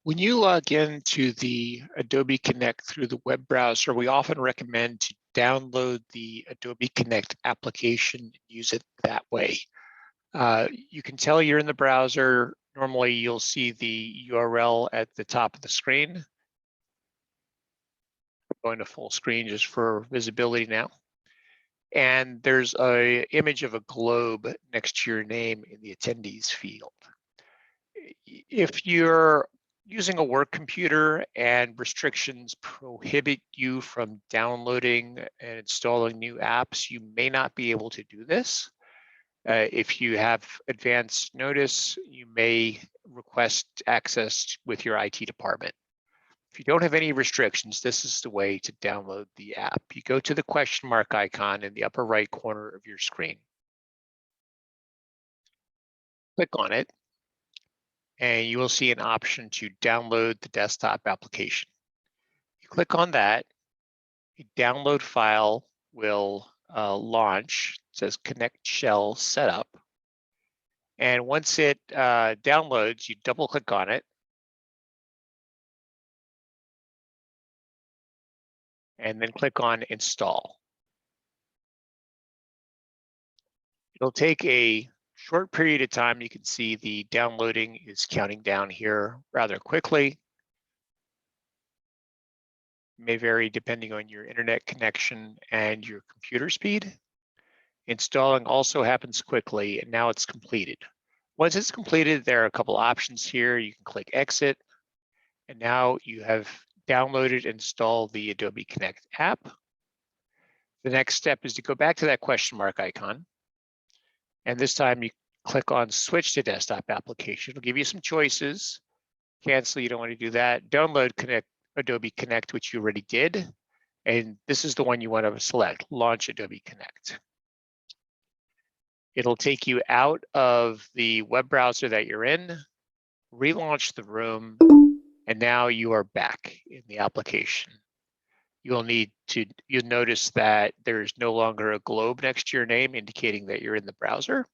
When you log into the Adobe Connect through the web browser, we often recommend to download the Adobe Connect application and use it that way. You can tell you're in the browser. Normally, you'll see the URL at the top of the screen. I'm going to full screen just for visibility now. And there's an image of a globe next to your name in the attendees field. If you're using a work computer and restrictions prohibit you from downloading and installing new apps, you may not be able to do this. If you have advance notice, you may request access with your IT department. If you don't have any restrictions, this is the way to download the app. You go to the question mark icon in the upper right corner of your screen. Click on it, and you will see an option to download the desktop application. You click on that, a download file will launch. It says Connect Shell Setup. And once it downloads, you double click on it. And then click on Install. It'll take a short period of time. You can see the downloading is counting down here rather quickly. It may vary depending on your internet connection and your computer speed. Installing also happens quickly, and now it's completed. Once it's completed, there are a couple options here. You can click Exit, and now you have downloaded and installed the Adobe Connect app. The next step is to go back to that question mark icon, and this time you click on Switch to Desktop Application. It'll give you some choices. Cancel, you don't want to do that. Download Adobe Connect, which you already did. And this is the one you want to select, Launch Adobe Connect. It'll take you out of the web browser that you're in, relaunch the room, and now you are back in the application. You'll notice that there's no longer a globe next to your name indicating that you're in the browser,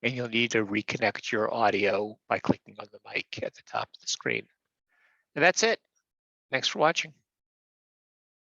and you'll need to reconnect your audio by clicking on the mic at the top of the screen. And that's it. Thanks for watching.